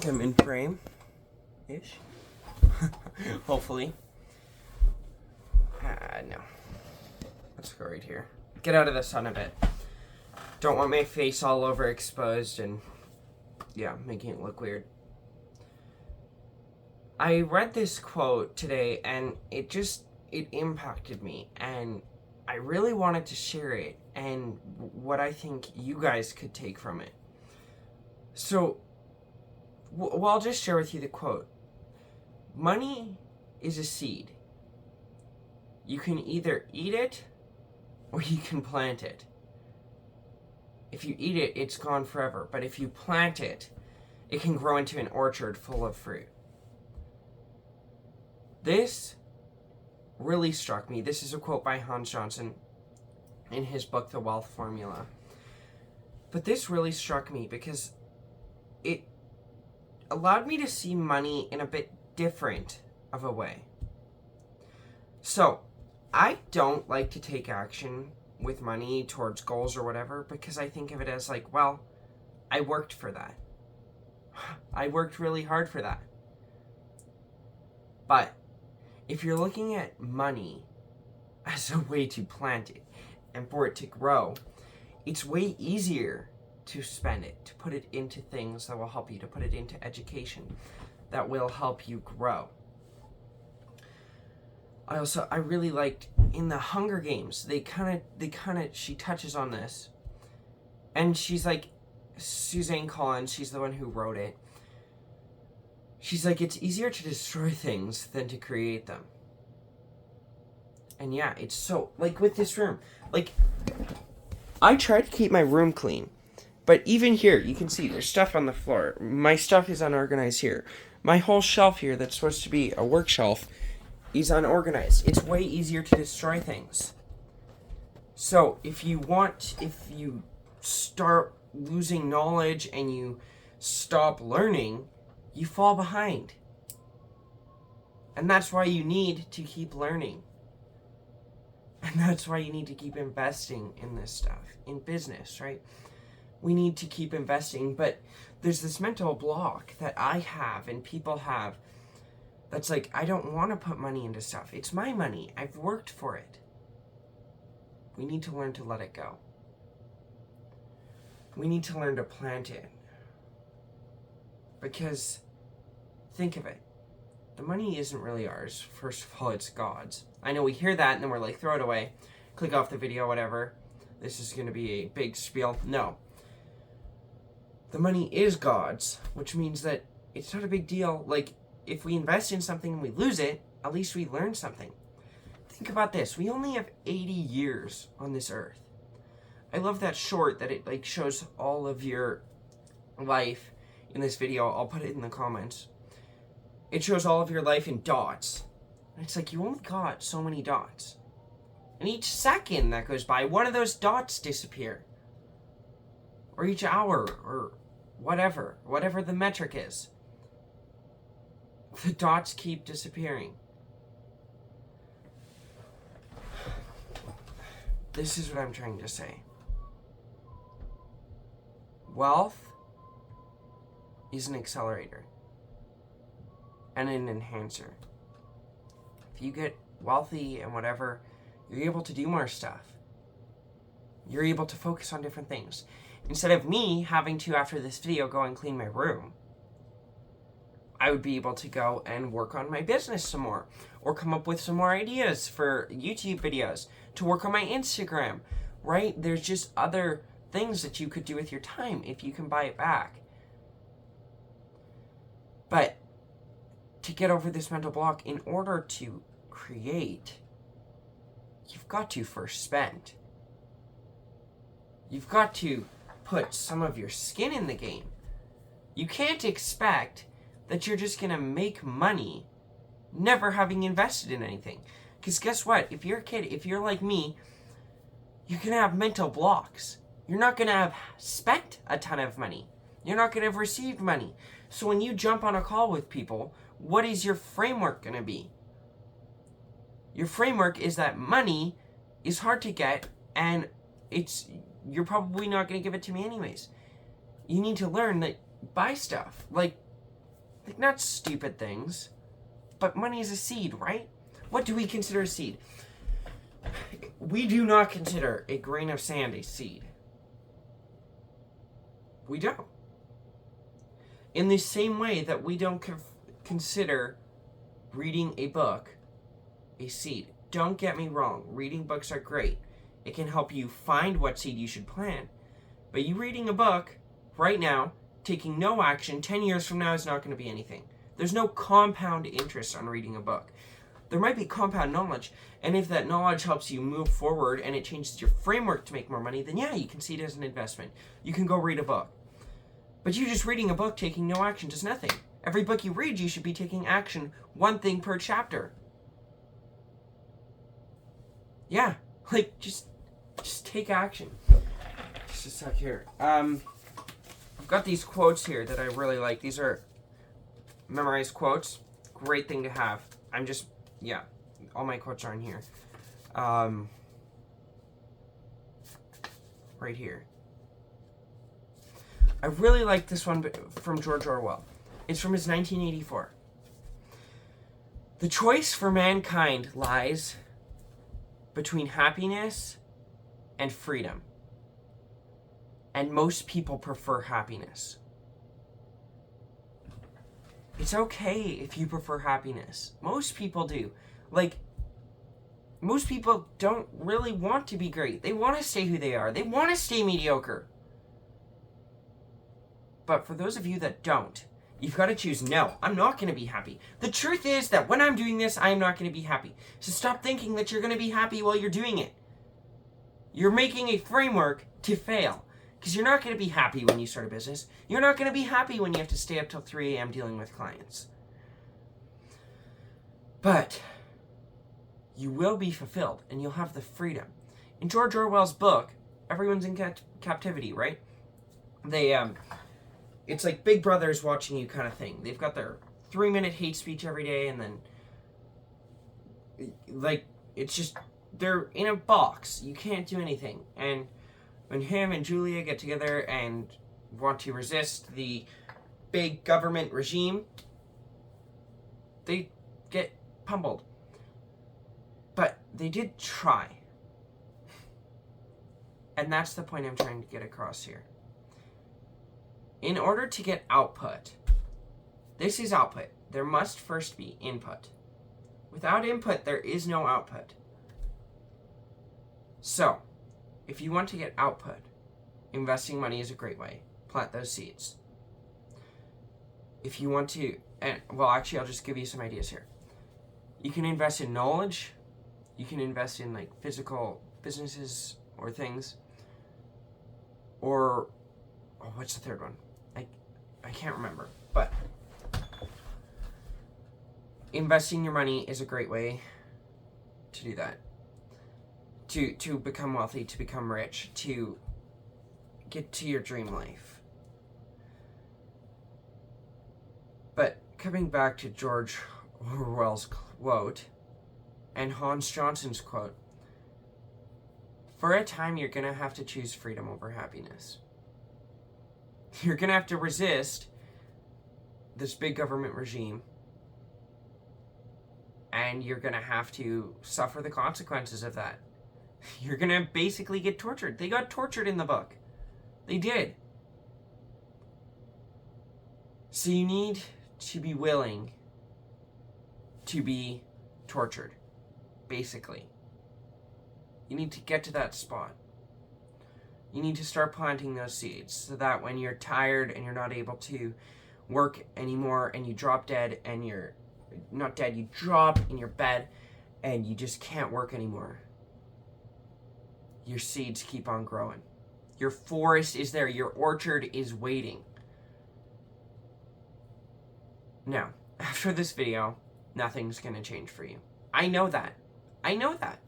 think I'm in frame-ish. Hopefully. No. Let's go right here. Get out of the sun a bit. Don't want my face all overexposed and, yeah, making it look weird. I read this quote today and it impacted me, and I really wanted to share it and what I think you guys could take from it. So, I'll just share with you the quote. Money is a seed. You can either eat it or you can plant it. If you eat it, it's gone forever. But if you plant it, it can grow into an orchard full of fruit. This really struck me. This is a quote by Hans Johnson in his book, The Wealth Formula. But this really struck me because it allowed me to see money in a bit different of a way. So, I don't like to take action with money towards goals or whatever because I think of it as like, well, I worked for that. I worked really hard for that. But if you're looking at money as a way to plant it and for it to grow, it's way easier to spend it, to put it into things that will help you, to put it into education that will help you grow. I really liked in the Hunger Games, she touches on this. And she's like, Suzanne Collins, she's the one who wrote it. She's like, it's easier to destroy things than to create them. And yeah, it's so, like with this room, like, I try to keep my room clean. But even here, you can see there's stuff on the floor. My stuff is unorganized here. My whole shelf here that's supposed to be a work shelf is unorganized. It's way easier to destroy things. So if you start losing knowledge and you stop learning, you fall behind. And that's why you need to keep learning. And that's why you need to keep investing in this stuff, in business, right? We need to keep investing, but there's this mental block that I have and people have that's like, I don't want to put money into stuff. It's my money. I've worked for it. We need to learn to let it go. We need to learn to plant it. Because, think of it. The money isn't really ours. First of all, it's God's. I know we hear that and then we're like, throw it away. Click off the video, whatever. This is going to be a big spiel. No. The money is God's, which means that it's not a big deal. Like, if we invest in something and we lose it, at least we learn something. Think about this. We only have 80 years on this earth. I love that short that it like shows all of your life in this video. I'll put it in the comments. It shows all of your life in dots. And it's like you only got so many dots. And each second that goes by, one of those dots disappear. Or each hour, or whatever the metric is. The dots keep disappearing. This is what I'm trying to say. Wealth is an accelerator and an enhancer. If you get wealthy and whatever, you're able to do more stuff. You're able to focus on different things. Instead of me having to, after this video, go and clean my room, I would be able to go and work on my business some more, or come up with some more ideas for YouTube videos, to work on my Instagram, right? There's just other things that you could do with your time if you can buy it back. But to get over this mental block, in order to create, you've got to first spend. You've got to put some of your skin in the game. You can't expect that you're just going to make money never having invested in anything. Because guess what? If you're a kid, if you're like me, you're going to have mental blocks. You're not going to have spent a ton of money. You're not going to have received money. So when you jump on a call with people, what is your framework going to be? Your framework is that money is hard to get and you're probably not going to give it to me anyways. You need to learn that buy stuff. Like, Like, not stupid things, but money is a seed, right? What do we consider a seed? We do not consider a grain of sand a seed. We don't. In the same way that we don't consider reading a book a seed. Don't get me wrong, reading books are great. It can help you find what seed you should plant. But you reading a book right now, taking no action, 10 years from now is not going to be anything. There's no compound interest on reading a book. There might be compound knowledge, and if that knowledge helps you move forward and it changes your framework to make more money, then yeah, you can see it as an investment. You can go read a book. But you just reading a book, taking no action, does nothing. Every book you read, you should be taking action, one thing per chapter. Yeah, like, just take action. Just a sec here. I've got these quotes here that I really like. These are memorized quotes. Great thing to have. Yeah, all my quotes are in here. Right here. I really like this one from George Orwell. It's from his 1984. The choice for mankind lies between happiness and freedom. And most people prefer happiness. It's okay if you prefer happiness. Most people do. Like, most people don't really want to be great. They want to stay who they are. They want to stay mediocre. But for those of you that don't, you've got to choose, no, I'm not going to be happy. The truth is that when I'm doing this, I am not going to be happy. So stop thinking that you're going to be happy while you're doing it. You're making a framework to fail. Because you're not going to be happy when you start a business. You're not going to be happy when you have to stay up till 3 a.m. dealing with clients. But you will be fulfilled, and you'll have the freedom. In George Orwell's book, everyone's in captivity, right? It's like Big Brother's watching you kind of thing. They've got their 3-minute hate speech every day, and then, like, it's just, they're in a box. You can't do anything. And when him and Julia get together and want to resist the big government regime, they get pummeled. But they did try. And that's the point I'm trying to get across here. In order to get output, this is output. There must first be input. Without input, there is no output. So, if you want to get output, investing money is a great way. Plant those seeds. If you want to, actually, I'll just give you some ideas here. You can invest in knowledge. You can invest in, like, physical businesses or things. Or, what's the third one? I can't remember. But investing your money is a great way to do that. To become wealthy, to become rich, to get to your dream life. But coming back to George Orwell's quote and Hans Johnson's quote, for a time you're going to have to choose freedom over happiness. You're going to have to resist this big government regime, and you're going to have to suffer the consequences of that. You're going to basically get tortured. They got tortured in the book. They did. So you need to be willing to be tortured, basically. You need to get to that spot. You need to start planting those seeds so that when you're tired and you're not able to work anymore and you drop dead and you're not dead, you drop in your bed and you just can't work anymore. Your seeds keep on growing. Your forest is there. Your orchard is waiting. Now, after this video, nothing's going to change for you. I know that. I know that.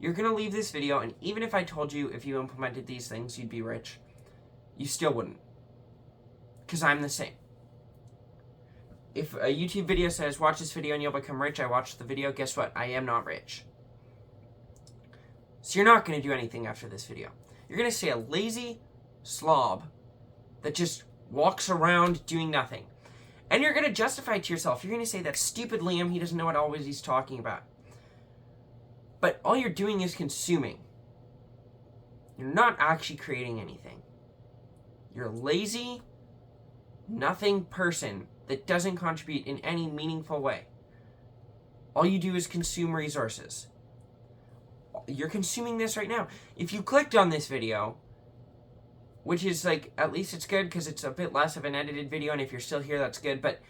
You're going to leave this video, and even if I told you if you implemented these things, you'd be rich, you still wouldn't. Because I'm the same. If a YouTube video says, watch this video and you'll become rich, I watched the video, guess what? I am not rich. So you're not going to do anything after this video. You're going to stay a lazy slob that just walks around doing nothing. And you're going to justify it to yourself. You're going to say, that stupid Liam, he doesn't know what always he's talking about. But all you're doing is consuming. You're not actually creating anything. You're a lazy, nothing person that doesn't contribute in any meaningful way. All you do is consume resources. You're consuming this right now. If you clicked on this video, which is like, at least it's good because it's a bit less of an edited video, and if you're still here, that's good. But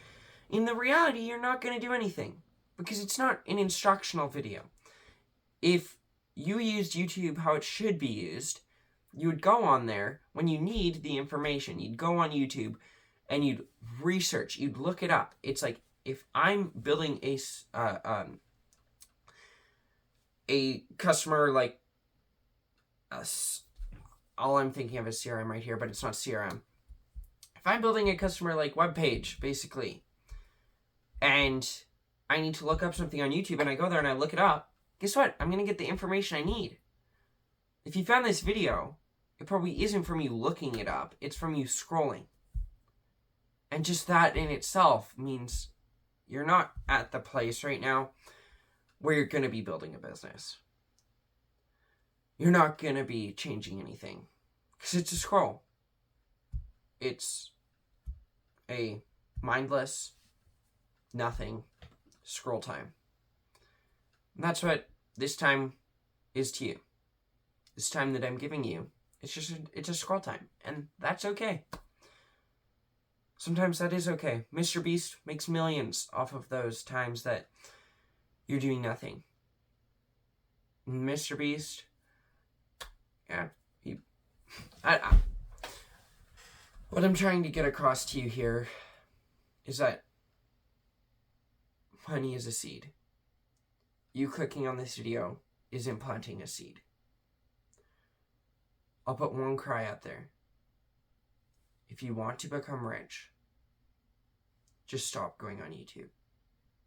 in the reality, you're not going to do anything because it's not an instructional video. If you used YouTube how it should be used, you would go on there when you need the information. You'd go on YouTube and you'd research. You'd look it up. It's like, if I'm building a customer, like, all I'm thinking of is CRM right here, but it's not CRM. If I'm building a customer, like, web page, basically, and I need to look up something on YouTube, and I go there and I look it up, guess what? I'm going to get the information I need. If you found this video, it probably isn't from you looking it up. It's from you scrolling. And just that in itself means you're not at the place right now where you're going to be building a business. You're not going to be changing anything. Because it's a scroll. It's a mindless, nothing scroll time. And that's what this time is to you. This time that I'm giving you, it's a scroll time. And that's okay. Sometimes that is okay. Mr. Beast makes millions off of those times that you're doing nothing. Mr. Beast, yeah, what I'm trying to get across to you here is that money is a seed. You clicking on this video is implanting a seed. I'll put one cry out there. If you want to become rich, just stop going on YouTube.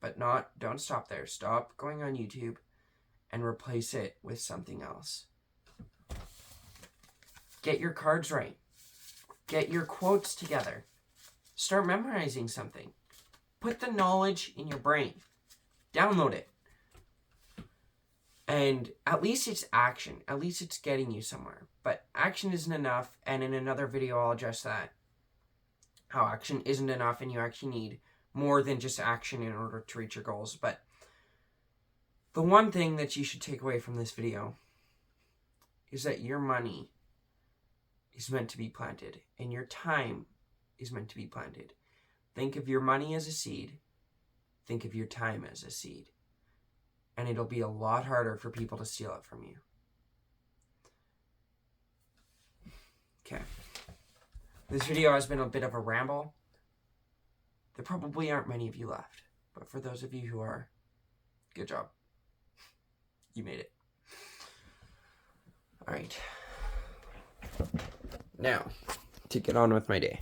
But don't stop there. Stop going on YouTube and replace it with something else. Get your cards right. Get your quotes together. Start memorizing something. Put the knowledge in your brain. Download it. And at least it's action. At least it's getting you somewhere. But action isn't enough, and in another video I'll address that. How action isn't enough and you actually need more than just action in order to reach your goals. But the one thing that you should take away from this video is that your money is meant to be planted and your time is meant to be planted. Think of your money as a seed. Think of your time as a seed. And it'll be a lot harder for people to steal it from you. Okay. This video has been a bit of a ramble. There probably aren't many of you left. But for those of you who are, good job. You made it. Alright. Now, to get on with my day.